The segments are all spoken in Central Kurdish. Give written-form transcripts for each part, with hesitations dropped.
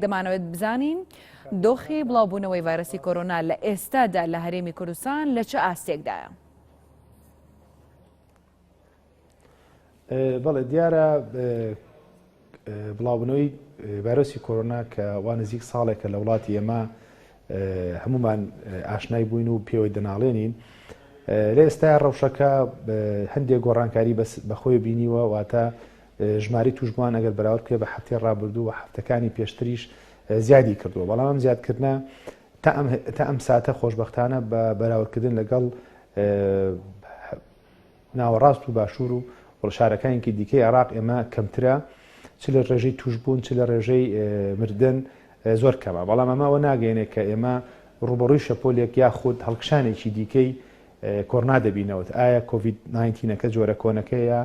دەمانەوێت بزانین دۆخی بڵاوبوونەوەی ڤایرۆسی کۆرۆنا لە ئێستادا لە هەرێمی کوردستان لە چه ئاستێکدایە؟ بەڵێ دیارە بڵاوبوونەوەی ڤایرۆسی کۆرۆنا کە وا نزیک ساڵێکە لە وڵاتی ئێمە هەمومان ئاشنای بووین و پێوەی دەناڵێنین. لە ئێستا ڕەوشەکە هەندێک گۆڕانکاری بەخۆی بینیوە واتە ژماری توشبووان ئەگەر بەراورد کرێ بە هەفتەی ڕابردوو و هەفتەکانی پێشتریش زیادی کردووە، بەڵام ئەم زیادکردنە تا ئەم ساتە خۆشبەختانە بە بەراوردکردن لەگەڵ ناوەڕاست و باشوور و شارەکانێکی دیکەی عێراق ئێمە کەمترە، چ لە ڕێژەی توشبوون چ لە ڕێژەی مردن زۆر کەمە، بەڵام ئەمەوە ناگەێنێت کە ئێمە ڕوبەڕووی شەپۆلێک یاخود هەڵکشانێکی دیکەی کۆرنا دەبینەوەت. ئایا کۆڤید-19ەکە جۆرە کۆنەکەیە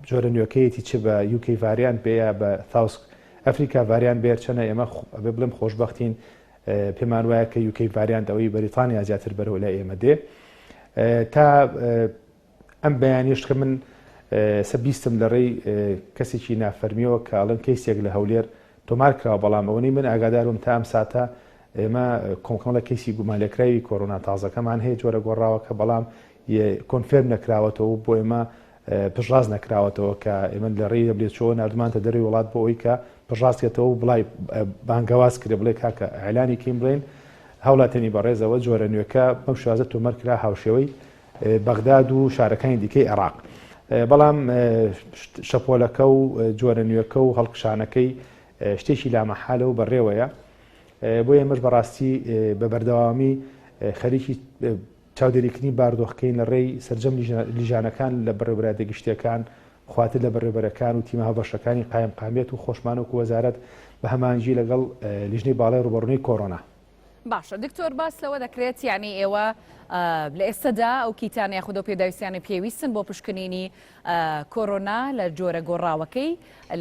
جۆرە نوێەکەیەتی چ بە UK ڤاریان بێە بە ساوس ئەفریقا ڤاریان بێر چەنە ئێمە بڵێم خۆشبەختین پێمان وایە کە UK ڤاریان ئەوەی بەریتانیا زیاتر بەرەوە لای ئێمە دێ. تا ئەم بەیانیش کە من بیستم لە ڕێی کەسێکی نافەرمیەوە کە ئەڵەن کەیسێک لە هەولێر تۆمار کراوە، بەڵام ئەوەی من ئاگادارم تا ئەم ساتە ئێمە کۆمکەڵە کەیسی گومانلێکراوی کۆرۆنا تازەکەمان هەیە جۆرە گۆڕاوە کە بەڵام کۆنفێرم نەکراوەتەوە بۆ ئێمە پژڕاز نەکراوەتەوە کە ئێمە لە ڕێی دەبلێتەوە نردمانتە دەروی وڵات بۆ ئەوی کە پژڕاستێتەوە بڵای بانگەواز کرێ بڵێ کاکە ئەعلانی کەین بڵێن هەوڵاتێنی بەڕێزەوە جۆرە نوێەکە بەم شوازە تۆمەر کرا هاوشێوەی بەغداد و شارەکانی دیکەی عێراق، بەڵام شەپۆلەکە و جۆرە نوێەکە و هەڵکشانەکەی شتێکی لامەحالە و بەڕێوەیە. بۆ ئێمەش بەڕاستی بە بەردەوامی خەریکی چاودێریکردنی باردۆخەکەین لە ڕێی سەرجەم لیژانەکان لە بەڕێوەبەرادە گشتیەکان خواتر لە بەڕێوەبەرەکان و تیمە هەڵبەشەکانی قایم قامێت و خۆشمانۆک وەزارەت بە هەمانجی لەگەڵ لیژنەی باڵای ڕوبەڕوونی کۆرۆنا. باشە دکتۆر باس لەوە دەکرێت یعنی ئێوە لە ئێستادا ئەو کیتانە یاخود ئەو پێداویستیانە پێویستن بۆ پشکنینی کۆرۆنا لە جۆرە گۆڕاوەکەی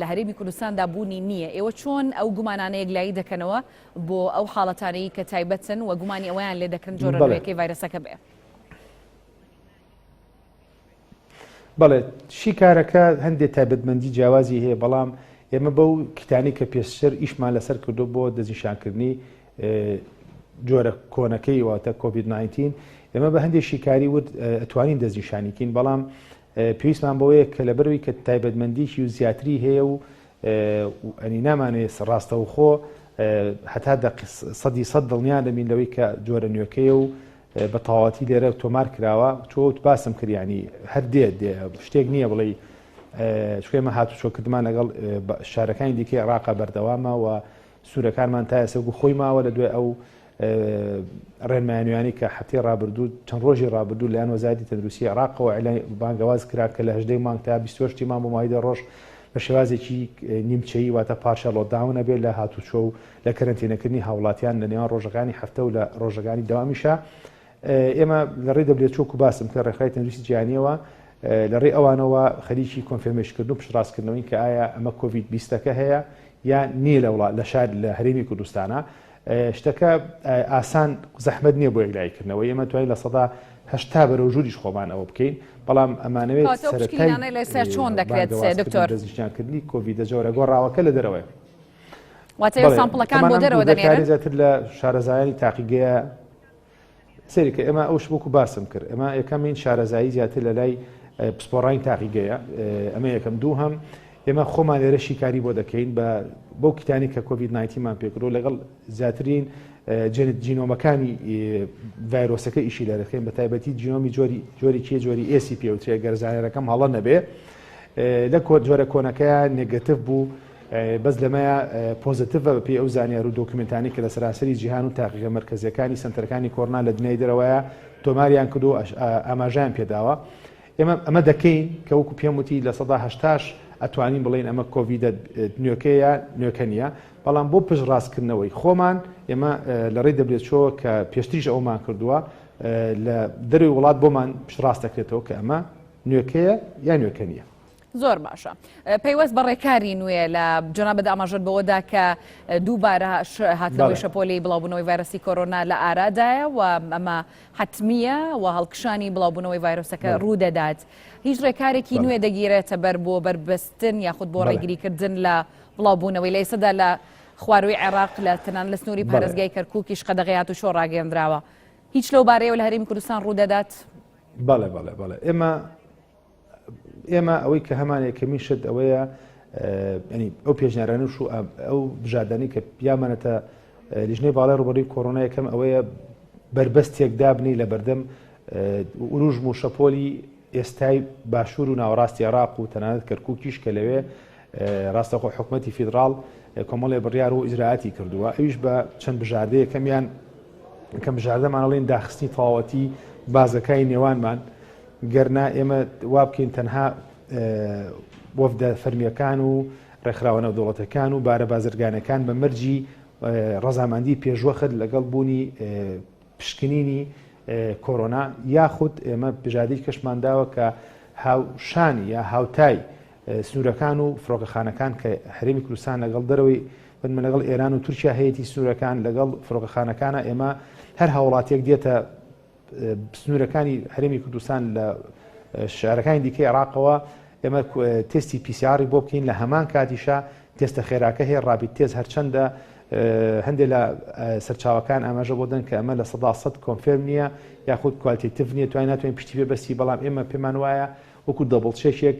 لە هەرێمی کوردستاندا بوونی نییە. ئێوە چۆن ئەو گومانانەیە گلایی دەکەنەوە بۆ ئەو حاڵەتانەی کە تایبەتن و گومانی ئەویان لێ دەکەن جۆرە نوێیەکەی ڤایرۆسەکە بێ؟ بەڵێ شی کارەکە هەندێک تایبەتمەندی جیاوازی هەیە، بەڵام ئێمە بەو کیتانی کە پێشتر ئیشمان لەسەر کردو بۆ دەستنیشانکردنی جۆرە کۆنەکەی واتە کۆڤید-19 ئێمە بە هەندێک شیکاری ورد ئەتوانین دەستنیشانیکەین، بەڵام پێویستمان بەوەیە کە لەبەرەوەی کە تایبەتمەندیشی و زیاتری هەیە و ئەنی نامانێت ڕاستەوخۆ هەتا 100% دڵنیان دەبین لەوەی کە جۆرە نوێەکەیە و بە تەواوەتی لێرە تۆمار کراوە. چۆت باسم کردیانی هەر دێت شتێک نییە بڵێ شوێمە هاتوچۆکردمان لەگەڵ شارەکانی دیکەی عێراقا بەردەوامە و سوورەکانمان تا ئێستا خۆی ماوە لە دوای ئەو ڕێنمایانویانی کە هەفتەی ڕابردوو چەند ڕۆژی ڕابردوو لایەن وەزارەتی تەندروستی عێراقەوە بانگەواز کرا کە لە 18 مانگ تا 28 مانگ بۆ ماوەی ڕۆژ بە شێوازێکی نیمچەیی واتە پارشە لۆکداون بێت لە هاتوچۆ و لە کەرەنتینەکردنی هاوڵاتیان لە نێوان ڕۆژەکانی هەفتە و لە ڕۆژەکانی دەوامیشە. ئێمە لە ڕێی دەبلێتچۆک و باسم کە ڕێکخراوی تەندروستی جیهانیەوە لە ڕێی ئەوانەوە خەریکی کۆنفێرمێشکردن و پشتڕاستکردنەوەی کە ئایا ئەمە کۆڤید-20ەکە هەیە یا نییە لە وڵات لە شار لە هەرێمی کوردستانە. شتەکە ئاسان زەحمەت نییە بۆ یەکلایکردنەوە، ئێمە توانین لە 80 بەرەو ژووریش خۆمان ئەوە بکەین، بەڵام ئەمانەوێت سەرەتای لەسەر چۆن دەکرێت دکتۆر دەستنیشانکردنی کۆڤیدە جۆرە گۆڕاوەکە لە دەرەوەی واتە سامپڵەکان بۆ دەرەوە دەنێرن زیاتر لە شارەزایانی تاقیگەیە سەری کە ئێمە ئەوش بووکو باسم کرد. ئێمە یەکەمین شارەزایی زیاتر لە لای پسپۆڕانی تاقیگەیە، ئەمە یەکەم. دوو هەم ئێمە خۆمان لێرە شیکاری بۆ دەکەین بۆ کیتانی کە کۆڤید-19مان پێکردو لەگەڵ زیاترین جینۆمەکانی ڤایرۆسەکە ئیشی لە دەکەین، بە تایبەتی جینۆمی جۆری کێ جۆری ACP و ترێ گەرزانەرەکەم هەڵە نەبێ لە جۆرە کۆنەکەیە نێگەتیڤ بوو، بەس لەمەیە پۆزتیڤە بەپێی ئەو زانیار و دۆکمنتانی کە لە سەراسەری جیهان و تاقیگە مەرکەزیەکانی سنتەرەکانی کۆرۆنا لە دنیای دەرەوەیە تۆماریان کردو ئاماژیان پێداوە. ئێمە ئەمە دەکەین کە وەکو پێم وتی لە 180 ئەتوانین بڵێن ئەمە کۆڤیدە نوێەکەیە نوێەکە نیە، بەڵام بۆ پشتڕاستکردنەوەی خۆمان ئێمە لە ڕێی دەبلێتچۆ کە پێشتریش ئەومان کردووە لە دەروی وڵات بۆمان پشتڕاست دەکرێتەوە کە ئەمە نوێەکەیە یا نوێەکە نییە. زۆر باشە. پەیوەست بە ڕێکاری نوێ لە جۆنابەت ئاماژەت بەوەدا کە دووبارە هاتنەوەی شەپۆلی بڵاوبوونەوەی ڤایرۆسی کۆرۆنا لە ئارادایە و ئەمە حتمیە و هەڵکشانی بڵاوبوونەوەی ڤایرۆسەکە ڕوودەدات. هیچ ڕێکارێکی نوێ دەگیرێتە بەر بۆ بەربەستن یاخود بۆ ڕێگریکردن لە بڵاوبوونەوەی لە ئێستادا لە خواروی عێراق لە تەنان لە سنووری پارێزگای کەرکووکیش قەدەغەیات و شۆ ڕاگەاندراوە هیچ لەو بارەیەوە لە هەرێمی کوردستان ڕوودەدات؟ بەڵێ ئێمە ئەوەی کە هەمانێکەمی شت ئەوەیە ینی ئەو پێشنیارانش و ئەو بژاردانی کە پیامانەتە لیژنەی باڵای ڕوبەڕووی کۆڕۆنا یەکەم ئەوەیە بربەستێک دابنی لە بەردەم وروژم و شەپۆلی ئێستای باشوور و ناوەڕاستی عێراق و تەنانەت کەرکووکیش کە لەوێ ڕاستەخۆ حکوومەتی فیدراڵ کۆمەڵێ بڕیار و ئیجراعاتی کردووە ئەویش بە چەند بژاردەیە کەم بژاردەمانەڵێن داخستنی تەواوەتی بازەکانی نێوانمان گەرنا ئێمە وا بکەین تەنها وەفدە فەرمیەکان و ڕێکخراوە نێودەوڵەتەکان و بارە بازرگانەکان بە مەرجی ڕەزامەندی پێشوەخت لەگەڵ بوونی پشکنینی کۆرۆنا یاخود ئێمە بژاردەی کەشمانداوە کە هاوشانی یا هاوتای سنوورەکان و فڕۆکەخانەکان کە هەرێمی کوردستان لەگەڵ دەرەوەی بنمە لەگەڵ ئێران و تورکیا هەیەی سنوورەکان لەگەڵ فڕۆکەخانەکانە ئێمە هەر هاوڵاتێک دێتە سنوورەکانی هەرێمی کوردستان لە شارەکانی دیکەی عێراقەوە ئێمە تستی پیسیاری بۆ بکەین لە هەمان کاتیشا تێستە خێراکە هەیە ڕابیت تێز هەرچەندە هەندێک لە سەرچاوەکان ئاماژە بۆ دەن کە ئەمە لە 100% کۆنفێرم نییە یاخود کوالتیتیڤ نییە توانین ناتوانین پشتی پێ بەستی بەڵام ئێمە پێمان وایە وەکو دەبڵچێکێک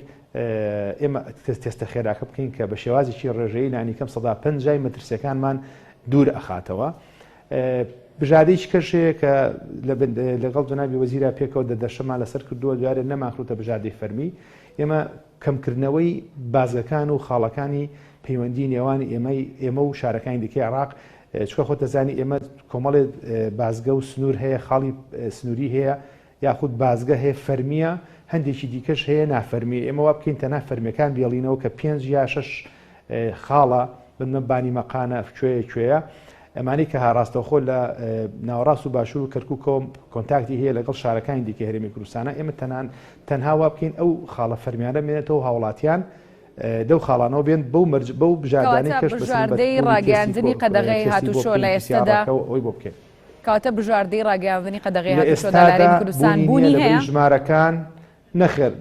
ئێمە تێستە خێراکە بکەین کە بە شێوازێکی ڕێژەیە لانیکەم 150 مەترسیەکانمان دوور ئەخاتەوە. بژاردەیەکی کەشەیە کە لەگەڵ جەنابی وەزیرا پێکەوە دەدەشەمان لەسەر کردووە دوارێ نەماخروتە بژاردەی فەرمی ئێمە کەمکردنەوەی بازەکان و خاڵەکانی پەیوەندی نێوانی ئێمە و شارەکانی دیکەی عێراق چکە خۆ دەزانی ئێمە کۆمەڵێ بازگە و سنوور هەیە خاڵی سنووری هەیە یاخود بازگە هەیە فەرمیە هەندێکی دیکەش هەیە نافەرمی ئێمە وا بکەین تەنها فەرمیەکان بێڵینەوە کە 5 یا 6 خاڵە بنمەبانی مەقانە کوێیە ئەمانی کە هاڕاستەوخۆ لە ناوەڕاست و باشوور و کەرکووکەوە کۆنتاکتی هەیە لەگەڵ شارەکانی دیکە هەرێمی کوردستانە ئێمە تەنها وا بکەین ئەو خاڵە فەرمیانە بێنێتەوە هاوڵاتیان دەو خاڵانەوە بێن بەو بژاردانەی کەش بژاردەی ڕاگەاندنی قەدەغەی هاتوچۆ لە ئێستادا ئەوی بۆ بکەین کاتە بژاردەی ڕاگەاندنی قەدەغەی هاتوچۆ لە هەرێمی کوردستان بوونی هەیە ژمارەکان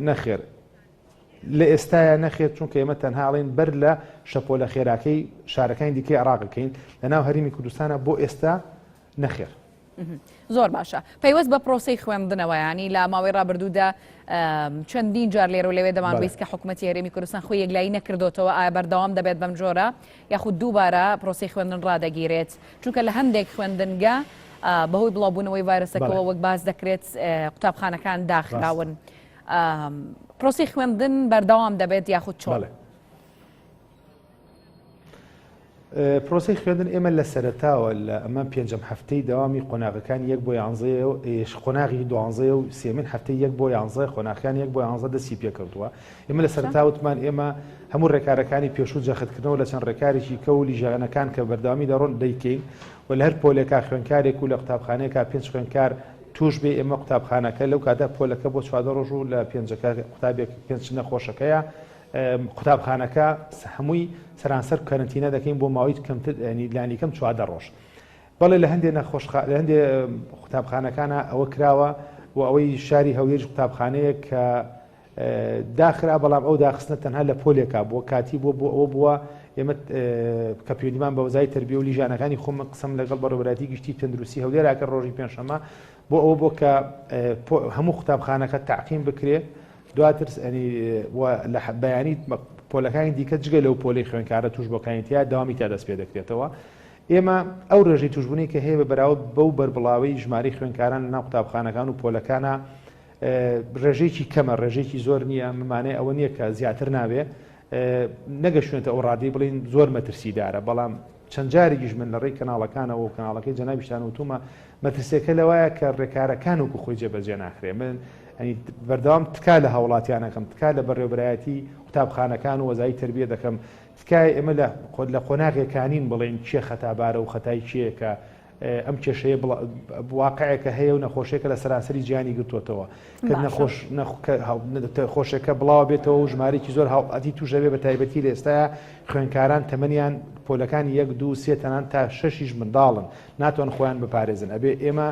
نەخێر لە ئێستاە نەخێت چونکە ئێمە تەنهاڵین بەر لە شەپۆلە خێراکەی شارەکانی دیکەی عێراقەکەین لەناو هەرێمی کوردستانە بۆ ئێستا نەخێر. زۆر باشە پەیوەست بە پرۆسەی خوێندنەوەیانی لە ماوەی ڕابردوودا چەندین جار لێرە و لەوێ دەمان بیست کە حکوومەتی هەرێمی کوردستان خۆی یەکلایی نەکردوتەوە ئایا بەردەوام دەبێت بەم جۆرە یاخود دووبارە پرۆسەی خوێندن ڕدەگیرێت چونکە لە هەندێک خوێندنگە بەهۆی بڵاوبوونەوەی ڤایرۆسەکەەوە وەک باز دەکرێت قوتابخانەکان داخراون پرۆسی خوێندن بەردەوام دەبێت یاخود چۆن؟ پرۆسی خوێندن ئێمە لە سەرەتاوە لە ئەمە پێنجەم هەفتەی داوامی قۆناغەکان 1 بۆ 11 قۆناغی 12 و سێمین هەفتەی 1 بۆ 11 قۆناغەکان 1 بۆ 11 دەستی پێ کردووە ئێمە لە سەرەتاوتمان ئێمە هەموو ڕێکارەکانی پێشوو جەختکردنەوە لە چەند ڕێکارێکی کە و لیژانەکان کە بەرداوامی دەڕۆن دەیکەین و لە هەر پۆلێکا خوێنکارێک و لە قوتابخانەیەکا 5 خوێنکار توش بێ ئێمە قوتابخانەکە لەو کاتە پۆلەکە بۆ 4 ڕۆژ و لە پێنجەکە قوتابێک 5 نەخۆشەکەیە قوتابخانەکە هەمووی سەرانسەر کەرنتینە دەکەین بۆ ماوەی کەمتر لانیکەم 4 ڕۆژ بەڵێ لە هەندێک لە هەندێک قوتابخانەکانە ئەوە کراوە و ئەوەی شاری هەولێر قوتابخانەیە کە داخرا بەڵام ئەو داخستنە تەنها لە پۆلێکا بۆ کاتی بۆ ئەوە بووە ئێمە کە پەیوەندیمان بە وەزای تەربیە و لیژانەکانی خۆمە قسەم لەگەڵ بەڕێوەبەتی گشتی تەندروستی هەولێراکە ڕۆژی پێنجشەممە بۆ ئەوە بۆ کە هەموو قوتابخانەکە تعقیم بکرێت دواتر لە بەیانی پۆلەکانی دیکە جگە لەو پۆلی خوێنکارە توش بۆکانیتیا داوامی تا دەست پێ دەکرێتەوە ئێمە ئەو ڕێژەی توشبوونی کە هەیە بەراورد بەو بەربڵاوی ژماری خوێنکاران لەناو قوتابخانەکان و پۆلەکانە ڕێژەیەکی کەمە ڕێژێکی زۆر نییە ممانەیە ئەوە نییە کە زیاتر نابێ نەگەشتێتە ئەو ڕادی بڵین زۆر مەترسیدارە بەڵام چەند جارێکیش من لە ڕێی کەناڵەکانەوە و کەناڵەکەی جەنابیشتان وتومە مەترسیەکە لەوایە کە ڕێکارەکان وکو خۆی جێبەجێ ناکرێ من بەردەوام تکا لە هاوڵاتیانەکەم تکا لە بەڕێوەبەرایەتی قوتابخانەکان و وەزای تربیە دەکەم تکای ئێمە لە قۆناغێکانین بڵێن چیە خەتابارە و خەتای چیە کە ئەم کێشەیە واقعەکە هەیە و نەخۆشیەکە لە سەرانسەری گیانی گرتووەتەوە کە خۆشەکە بڵاو بێتەوە و ژمارێکی زۆر هاوڵاتی توژەبێ بە تایبەتی لە ئێستاە خوێنکاران تەمەنیان پۆلەکانی 1 2 3 تەنان تا 6 منداڵن ناتوان خۆیان بپارێزن ئەبێ ئێمە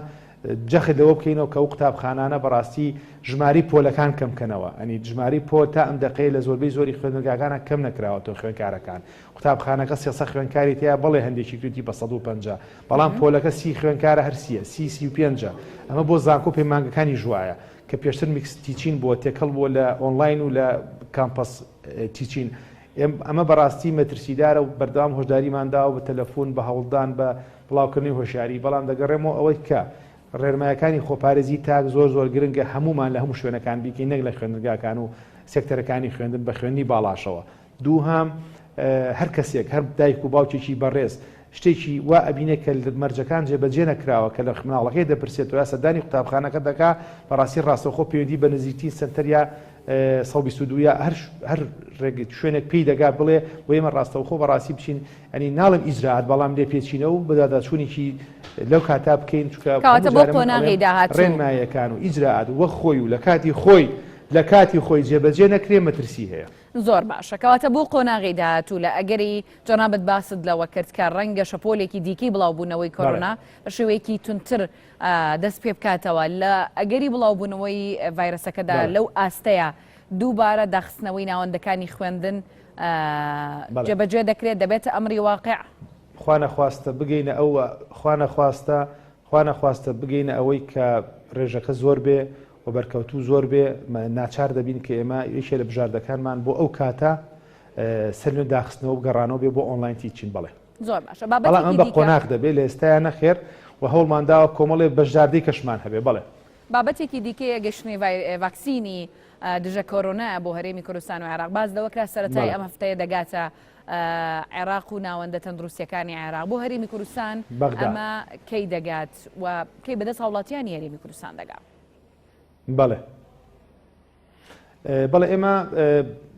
جەخت لەوە بکەینەوە کە ئەو قوتابخانانە بەڕاستی ژماری پۆلەکان کەمکەنەوە ئەنی ژماری پۆ تا ئەم دقەیە لە زۆربەی زۆری خوێندنگاکانە کەم نەکراوەتەوە خوێنکارەکان قوتابخانەکە 300 خوێنکاری تیا بەڵێ هەندێکی توتی بە 150 بەڵام پۆلەکە 30 خوێنکارە هەرسیە 35 ئەمە بۆ زانکۆ پەیمانگەکانی ژوایە کە پێشتر میکس تیچین بۆ تێکەڵ بۆ لە ئۆنلاین و لە کامپەس تیچین ئەمە بەڕاستی مەترسیدارە و بەردەوام هۆشداریمانداوە بە تەلەفۆن بە هەوڵدان بە بڵاوکردنی هۆشیاری بەڵام دەگەڕێمەوە ئەوەی کە ڕێرمایەکانی خۆپارێزی تاک زۆر گرنگە هەمومان لە هەموو شوێنەکان بیکەین نەک لە خوێندنگاکان و سێکتەرەکانی خوێندن بە خوێندنی باڵاشەوە دووهام هەر کەسێک هەر دایک و باوکێکی بەڕێز شتێکی وا ئەبینێت کە مەرجەکان جێبەجێ نەکراوە کە لە مناڵەکەی دەپرسێتەوە سەردانی قوتابخانەکە دەکا بەڕاستی ڕاستەوخۆ پەیوەندی بە نزیکترین سنتەریا 122 هەر ڕێگەی شوێنێک پێی دەگات بڵێ بۆ ئێمە ڕاستەوخۆ بەڕاستی بچین ئەنی ناڵم ئیجرات بەڵام لێ پێچینەوە و بەداداچوونێکی لەو کاتا بکەین ڕێنمایەکان و ئیجرات وە خۆی و لە کاتی خۆی جێبەجێ نەکرێ مەترسی هەیە زۆر باشە کەواتە بۆ قۆناغی داهاتوو لە ئەگەری جەنابەت باست لەوە کرد کە ڕەنگە شەپۆلێکی دیکەی بڵاوبوونەوەی کۆڕۆنا بە شێوەیەکی تونتر دەست پێ بکاتەوە لە ئەگەری بڵاوبوونەوەی ڤایرەسەکەدا لەو ئاستەیە دووبارە داخستنەوەی ناوەندەکانی خوێندن جێبەجێ دەکرێت دەبێتە ئەمری واقع خوانەخواستە بگەینە ئەوەی کە ڕێژەکە زۆر بێ و بەرکەوتوو زۆر بێ ناچار دەبین کە ئێمە یەکێ لە بژاردەکانمان بۆ ئەو کاتە سەرنوێ داخستنەوە و گەڕانەوە بێ بۆ ئۆنلاین تیچین بڵێ زۆر باشە بەڵام ئەم بە قۆناغ دەبێت لە ئێستایە نەخێر و هەوڵمانداوە کۆمەڵێ بەشداردەی کەشمان هەبێ بڵێ بابەتێکی دیکەیە گەشتنی ڤاکسینی دژە کۆرۆنا بۆ هەرێمی کوردستان و عێراق باز دەوەکرا سەرەتای ئەم هەفتەیە دەگاتە عێراق و ناوەندە تەندروستیەکانی عێراق بۆ هەرێمی کوردستان ئەمە کەی دەگات و کەی بەدەست هاوڵاتیانی هەرێمی کوردستان دەگات بەڵێ ئێمە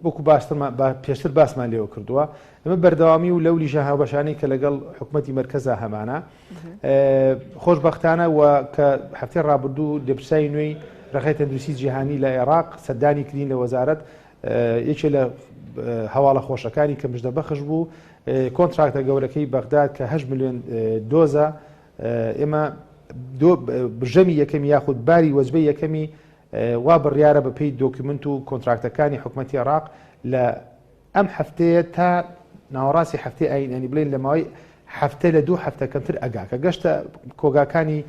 وەکو پێشتر باسمان لێوە کردووە ئەمە بەردەوامی و لەو لیژە هاوبەشانی کە لەگەڵ حکوومەتی مەرکەزە هەمانە خۆشبەختانە و کە هەفتەی ڕابردوو لێپرسای نوێی ڕێخەی تەندروستی جیهانی لە عێراق سەردانی کردین لە وەزارەت یەکێ لە هەواڵە خۆشەکانی کە مژدەبەخش بوو کۆنتراکتە گەورەکەی بەغداد کە 8 ملیۆن دۆزە ئێمە بژەمی یەکەمی یاخود باری وەجبەی یەکەمی وا بڕیارە بەپێی دۆکیومنت و کۆنتراکتەکانی حکوومەتی عێراق لە ئەم هەفتەیە تا ناوەڕاستی هەفتەی ئاینی بڵێن لە ماوەی هەفتە لە 2 هەفتە کەمتر ئەگاکە گەشتە کۆگاکانی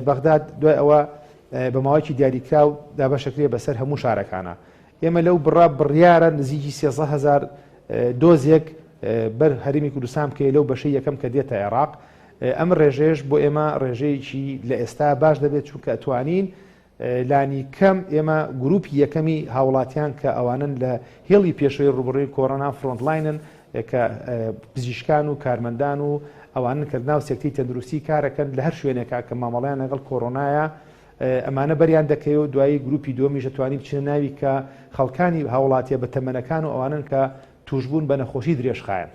بەغداد دوای ئەوە بە ماوەیەکی دیاریکرا و دابەشەکرێ بەسەر هەموو شارەکانە ئێمە لەو بڕیارە نزیکی 300,000 دۆزێک بەر هەرێمی کوردستان بکەی لەو بەشەی یەکەم کە دێتە عێراق ئەم ڕێژەیەش بۆ ئێمە ڕێژەیەکی لە ئێستا باش دەبێت چونکە ئەتوانین لانی کەم ئێمە گروپی یەکەمی هاوڵاتیان کە ئەوانن لە هێڵی پێشەوەی ڕوبڕووی کۆڕۆنا فرۆنتلاینن کە پزیشکان و کارمەندان و ئەوانن کە ناو سێکتەی تەندروستی کارەکەن لە هەر شوێنێکا کە مامەڵەیان لەگەڵ کۆڕۆنایە ئەمانە بەریان دەکەوە دوایی گروپی دووەمیش دەتوانین بچینە ناوی کە خەڵکانی هاوڵاتیە بە تەمەنەکان و ئەوانن کە توشبوون بە نەخۆشی درێژخایەن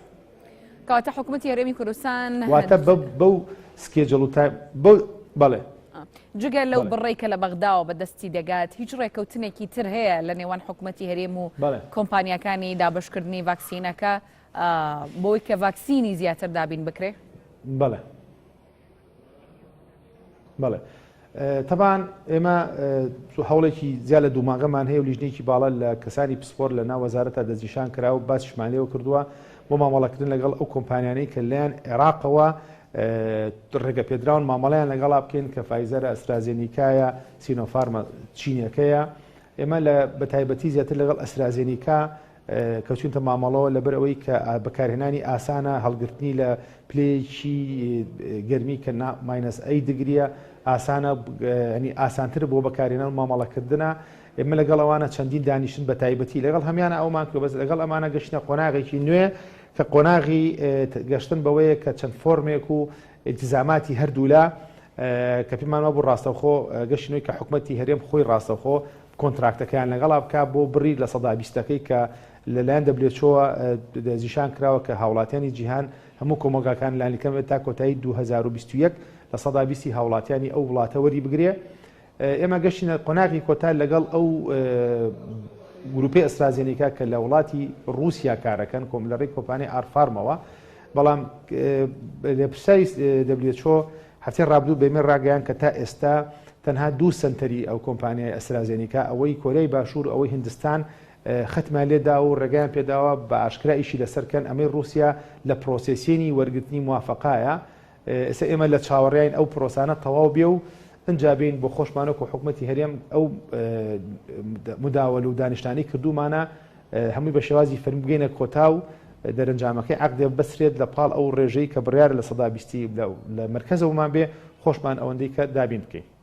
کەواتە حکوومەتی هەرێمی کوردستان واتە بەو سکێجەڵ و بەڵێ جگە لەو بڕێی کە لە بەغداوە بەدەستی دەگات هیچ ڕێکەوتنێکی تر هەیە لە نێوان حکوومەتی هەرێم و کۆمپانیەکانی دابشکردنی ڤاکسینەکە بۆی کە ڤاکسینی زیاتر دابین بکرێ؟ بەڵێ تەبان ئێمە هەوڵێکی زیاد لە دووماغەمان هەیە و لیژنێکی باڵە لە کەسانی پسپۆر لە ناو وەزارەتە دەستنیشان کرا و باسیشمان لێوە کردووە بۆ مامەڵەکردن لەگەڵ ئەو کۆمپانیانەی کە لەیان عێراقەوە ڕێگە پێدراون مامەڵەیان لەگەڵا بکەین کە فایزەرە ئەسترازێنیکایە سینۆفارمە چینەکەیە ئێمە لە بەتایبەتی زیاتر لەگەڵ ئەسترازێنیکا کەچونتە مامەڵەوە لەبەر ئەوەی کە بەکارهێنانی ئاسانە هەڵگرتنی لە پلەیەکی گەرمی کە ماینەس ئەی دگریە ئاسانە ینی ئاسانتر بۆ بەکارهێنان مامەڵەکردنە ئێمە لەگەڵ ئەوانە چەندین دانیشتن بە تایبەتی لەگەڵ هەمیانە ئەومان کرد بەس لەگەڵ ئەمانە گەشتنە قۆناغێکی نوێ کە قۆناغی گەشتن بەوەیە کە چەند فۆرمێک و ئیلتیزاماتی هەردوولا کە پێمانەوە بۆ ڕاستەوخۆ گەشتی نوێی کە حکوومەتی هەرێم خۆی ڕاستەوخۆ کۆنتراکتەکەیان لەگەڵا بکە بۆ بڕی لە 120ەکەی کە لەلایەن دەبلێتچۆوە زیشان کراوە کە هاوڵاتیانی جیهان هەموو کۆمەلگاکان لانیکەم تا کۆتایی 2021 لە 120 هاوڵاتیانی ئەو وڵاتە وەری بگرێ ئێمە گەشتینە قۆناغی کۆتا لەگەڵ ئەو گروپی ئەسترازێنیکا کە لە وڵاتی رووسیا کارەکەن لەڕێی کۆمپانیای ئارفارمەوە بەڵام لە پرسای دەبلێتچۆ هەفتەی ڕابردوو بێمە ڕاگەیان کە تا ئێستا تەنها 2 سنتەری ئەو کۆمپانیای ئەسترازێنیکا ئەوەی کۆریای باشوور ئەوەی هندستان ختمان لێدا و ڕێگەیان پێداوە بە ئاشکرا ئیشی لەسەرکەن ئەمەی رووسیا لە پرۆسسینی وەرگرتنی موافقایە ئێستا ئێمە لە چاوەڕیان ئەو پرۆسانە تەواو بێ و ئەنجابین بۆ خۆشمانە و حکوومەتی هەرێم ئەو مداوەل و دانیشتانی کردومانە هەمووی بە شێوازی فەرمگەینە کۆتا و دەرەنجامەکەی عقدێ بەسرێت لە پاڵ ئەو ڕێژەی کە بڕیارە لە 120 لە مرکزەوەمان بێ خۆشمان ئەوەندەی کە دابین بکەین.